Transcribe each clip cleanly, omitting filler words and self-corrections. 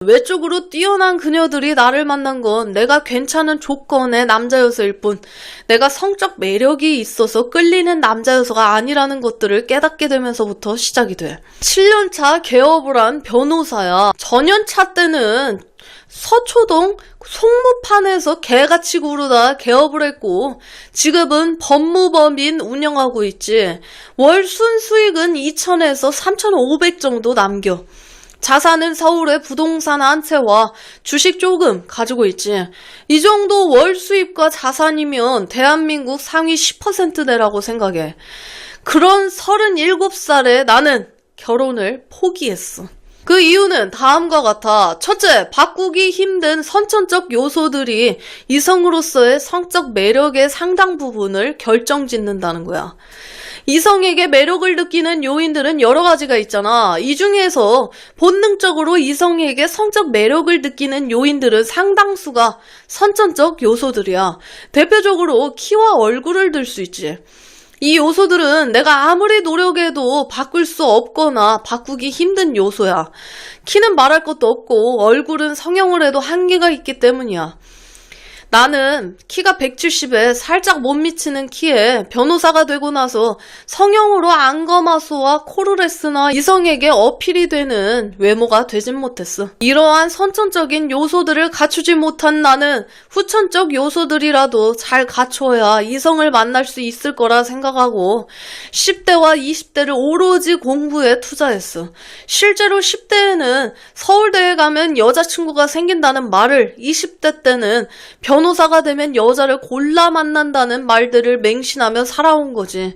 외적으로 뛰어난 그녀들이 나를 만난 건 내가 괜찮은 조건의 남자여서일 뿐, 내가 성적 매력이 있어서 끌리는 남자여서가 아니라는 것들을 깨닫게 되면서부터 시작이 돼. 7년차 개업을 한 변호사야. 전년차 때는 서초동 송무판에서 개같이 구르다 개업을 했고, 지금은 법무법인 운영하고 있지. 월 순수익은 2,000에서 3,500 정도 남겨. 자산은 서울의 부동산 한 채와 주식 조금 가지고 있지. 이 정도 월 수입과 자산이면 대한민국 상위 10%대라고 생각해. 그런 37살에 나는 결혼을 포기했어. 그 이유는 다음과 같아. 첫째, 바꾸기 힘든 선천적 요소들이 이성으로서의 성적 매력의 상당 부분을 결정짓는다는 거야. 이성에게 매력을 느끼는 요인들은 여러 가지가 있잖아. 이 중에서 본능적으로 이성에게 성적 매력을 느끼는 요인들은 상당수가 선천적 요소들이야. 대표적으로 키와 얼굴을 들 수 있지. 이 요소들은 내가 아무리 노력해도 바꿀 수 없거나 바꾸기 힘든 요소야. 키는 말할 것도 없고 얼굴은 성형을 해도 한계가 있기 때문이야. 나는 키가 170에 살짝 못 미치는 키에 변호사가 되고 나서 성형으로 안검하수와 코르레스나 이성에게 어필이 되는 외모가 되진 못했어. 이러한 선천적인 요소들을 갖추지 못한 나는 후천적 요소들이라도 잘 갖춰야 이성을 만날 수 있을 거라 생각하고 10대와 20대를 오로지 공부에 투자했어. 실제로 10대에는 서울대에 가면 여자친구가 생긴다는 말을, 20대 때는 변호사가 되면 여자를 골라 만난다는 말들을 맹신하며 살아온 거지.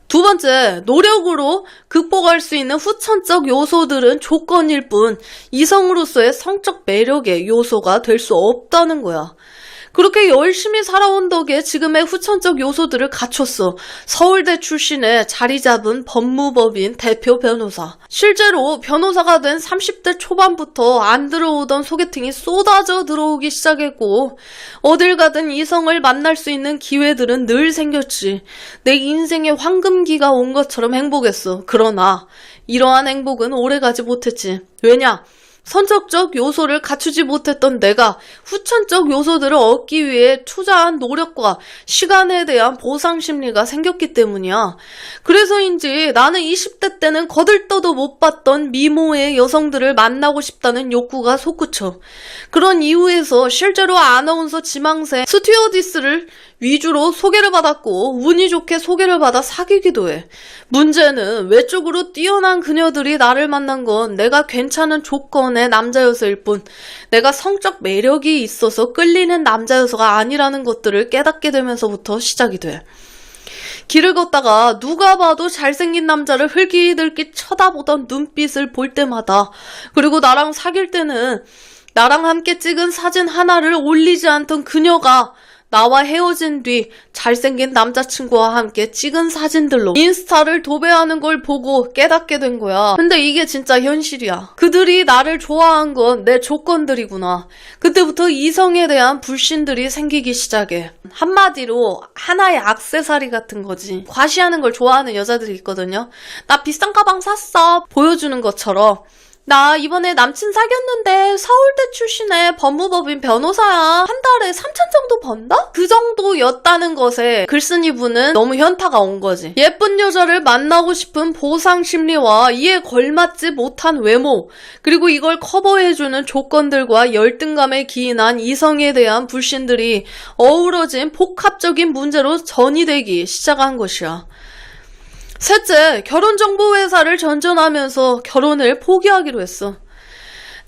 두 번째, 노력으로 극복할 수 있는 후천적 요소들은 조건일 뿐 이성으로서의 성적 매력의 요소가 될 수 없다는 거야. 그렇게 열심히 살아온 덕에 지금의 후천적 요소들을 갖췄어. 서울대 출신의 자리 잡은 법무법인 대표 변호사. 실제로 변호사가 된 30대 초반부터 안 들어오던 소개팅이 쏟아져 들어오기 시작했고, 어딜 가든 이성을 만날 수 있는 기회들은 늘 생겼지. 내 인생의 황금기가 온 것처럼 행복했어. 그러나 이러한 행복은 오래가지 못했지. 왜냐? 선천적 요소를 갖추지 못했던 내가 후천적 요소들을 얻기 위해 투자한 노력과 시간에 대한 보상 심리가 생겼기 때문이야. 그래서인지 나는 20대 때는 거들떠도 못 봤던 미모의 여성들을 만나고 싶다는 욕구가 솟구쳐. 그런 이유에서 실제로 아나운서 지망생 스튜어디스를 위주로 소개를 받았고 운이 좋게 소개를 받아 사귀기도 해. 문제는 외적으로 뛰어난 그녀들이 나를 만난 건 내가 괜찮은 조건의 남자여서일 뿐, 내가 성적 매력이 있어서 끌리는 남자여서가 아니라는 것들을 깨닫게 되면서부터 시작이 돼. 길을 걷다가 누가 봐도 잘생긴 남자를 흘기들기 쳐다보던 눈빛을 볼 때마다, 그리고 나랑 사귈 때는 나랑 함께 찍은 사진 하나를 올리지 않던 그녀가 나와 헤어진 뒤 잘생긴 남자친구와 함께 찍은 사진들로 인스타를 도배하는 걸 보고 깨닫게 된 거야. 근데 이게 진짜 현실이야. 그들이 나를 좋아한 건 내 조건들이구나. 그때부터 이성에 대한 불신들이 생기기 시작해. 한마디로 하나의 액세서리 같은 거지. 과시하는 걸 좋아하는 여자들이 있거든요. 나 비싼 가방 샀어 보여주는 것처럼. 나 이번에 남친 사귀었는데 서울대 출신의 법무법인 변호사야. 한 달에 3천 정도 번다? 그 정도였다는 것에 글쓴이분은 너무 현타가 온 거지. 예쁜 여자를 만나고 싶은 보상 심리와 이에 걸맞지 못한 외모, 그리고 이걸 커버해주는 조건들과 열등감에 기인한 이성에 대한 불신들이 어우러진 복합적인 문제로 전이되기 시작한 것이야. 셋째, 결혼정보회사를 전전하면서 결혼을 포기하기로 했어.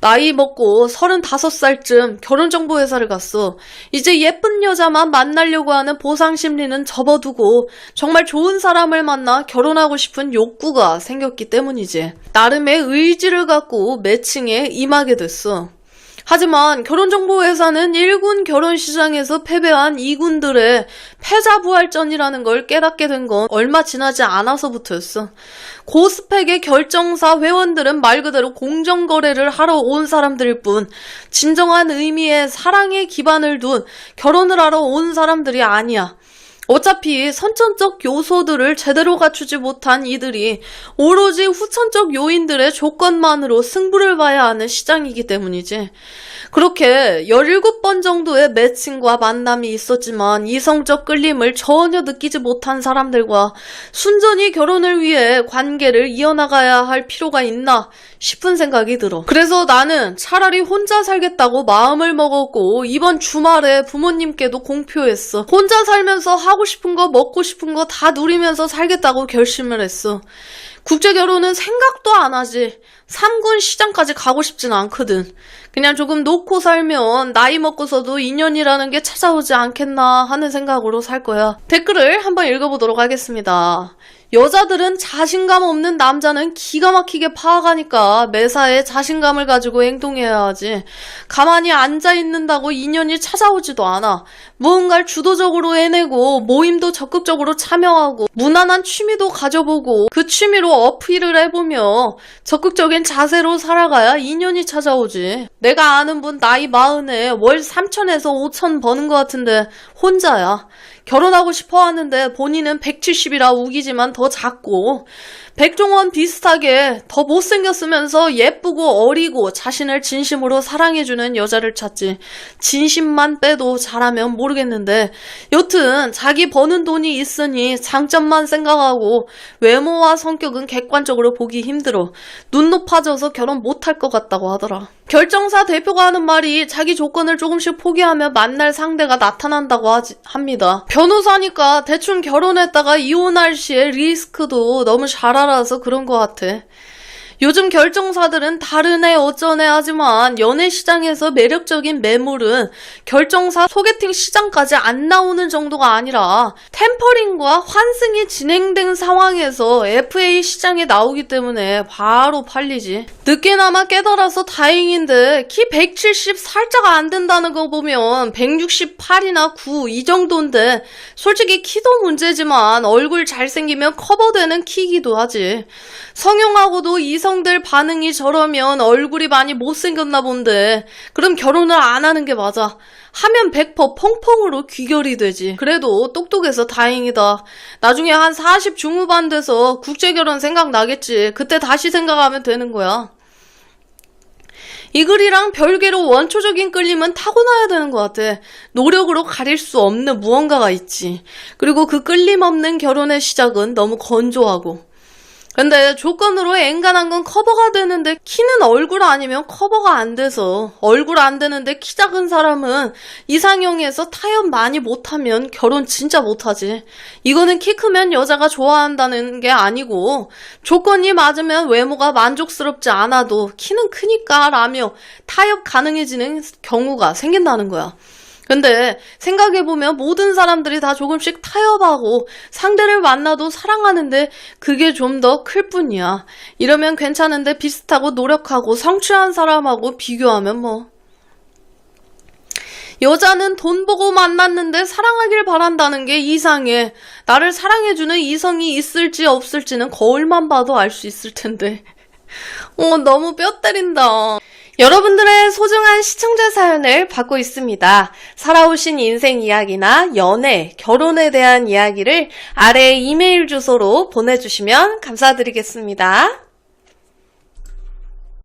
나이 먹고 35살쯤 결혼정보회사를 갔어. 이제 예쁜 여자만 만나려고 하는 보상심리는 접어두고 정말 좋은 사람을 만나 결혼하고 싶은 욕구가 생겼기 때문이지. 나름의 의지를 갖고 매칭에 임하게 됐어. 하지만 결혼정보회사는 1군 결혼시장에서 패배한 2군들의 패자부활전이라는 걸 깨닫게 된 건 얼마 지나지 않아서부터였어. 고스펙의 결정사 회원들은 말 그대로 공정거래를 하러 온 사람들일 뿐 진정한 의미의 사랑의 기반을 둔 결혼을 하러 온 사람들이 아니야. 어차피 선천적 요소들을 제대로 갖추지 못한 이들이 오로지 후천적 요인들의 조건만으로 승부를 봐야 하는 시장이기 때문이지. 그렇게 17번 정도의 매칭과 만남이 있었지만 이성적 끌림을 전혀 느끼지 못한 사람들과 순전히 결혼을 위해 관계를 이어나가야 할 필요가 있나 싶은 생각이 들어. 그래서 나는 차라리 혼자 살겠다고 마음을 먹었고 이번 주말에 부모님께도 공표했어. 혼자 살면서 하고 싶은 거 먹고 싶은 거 다 누리면서 살겠다고 결심을 했어. 국제결혼은 생각도 안 하지. 3군 시장까지 가고 싶진 않거든. 그냥 조금 놓고 살면 나이 먹고서도 인연이라는 게 찾아오지 않겠나 하는 생각으로 살 거야. 댓글을 한번 읽어보도록 하겠습니다. 여자들은 자신감 없는 남자는 기가 막히게 파악하니까 매사에 자신감을 가지고 행동해야 하지. 가만히 앉아있는다고 인연이 찾아오지도 않아. 무언가를 주도적으로 해내고 모임도 적극적으로 참여하고 무난한 취미도 가져보고 그 취미로 어필을 해보며 적극적인 자세로 살아가야 인연이 찾아오지. 내가 아는 분 나이 40에 월 3천에서 5천 버는 것 같은데 혼자야. 결혼하고 싶어 하는데 본인은 170이라 우기지만 더 작고 백종원 비슷하게 더 못생겼으면서 예쁘고 어리고 자신을 진심으로 사랑해주는 여자를 찾지. 진심만 빼도 잘하면 모르겠는데 여튼 자기 버는 돈이 있으니 장점만 생각하고 외모와 성격은 객관적으로 보기 힘들어. 눈 높아져서 결혼 못할 것 같다고 하더라. 결정사 대표가 하는 말이 자기 조건을 조금씩 포기하면 만날 상대가 나타난다고 합니다. 변호사니까 대충 결혼했다가 이혼할 시에 리스크도 너무 잘 알아서 그런 것 같아. 요즘 결정사들은 다르네 어쩌네 하지만 연애 시장에서 매력적인 매물은 결정사 소개팅 시장까지 안 나오는 정도가 아니라 템퍼링과 환승이 진행된 상황에서 FA 시장에 나오기 때문에 바로 팔리지. 늦게나마 깨달아서 다행인데 키 170 살짝 안 된다는 거 보면 168이나 9 이 정도인데 솔직히 키도 문제지만 얼굴 잘생기면 커버되는 키이기도 하지. 성형하고도 이성들 반응이 저러면 얼굴이 많이 못생겼나 본데 그럼 결혼을 안 하는 게 맞아. 하면 100% 펑펑으로 귀결이 되지. 그래도 똑똑해서 다행이다. 나중에 한 40 중후반 돼서 국제결혼 생각나겠지. 그때 다시 생각하면 되는 거야. 이 글이랑 별개로 원초적인 끌림은 타고나야 되는 것 같아. 노력으로 가릴 수 없는 무언가가 있지. 그리고 그 끌림 없는 결혼의 시작은 너무 건조하고. 근데 조건으로 엔간한 건 커버가 되는데 키는 얼굴 아니면 커버가 안 돼서 얼굴 안 되는데 키 작은 사람은 이상형에서 타협 많이 못하면 결혼 진짜 못하지. 이거는 키 크면 여자가 좋아한다는 게 아니고 조건이 맞으면 외모가 만족스럽지 않아도 키는 크니까 라며 타협 가능해지는 경우가 생긴다는 거야. 근데 생각해보면 모든 사람들이 다 조금씩 타협하고 상대를 만나도 사랑하는데 그게 좀 더 클 뿐이야. 이러면 괜찮은데 비슷하고 노력하고 성취한 사람하고 비교하면 뭐. 여자는 돈 보고 만났는데 사랑하길 바란다는 게 이상해. 나를 사랑해주는 이성이 있을지 없을지는 거울만 봐도 알 수 있을 텐데. 너무 뼈 때린다. 여러분들의 소중한 시청자 사연을 받고 있습니다. 살아오신 인생 이야기나 연애, 결혼에 대한 이야기를 아래 이메일 주소로 보내주시면 감사드리겠습니다.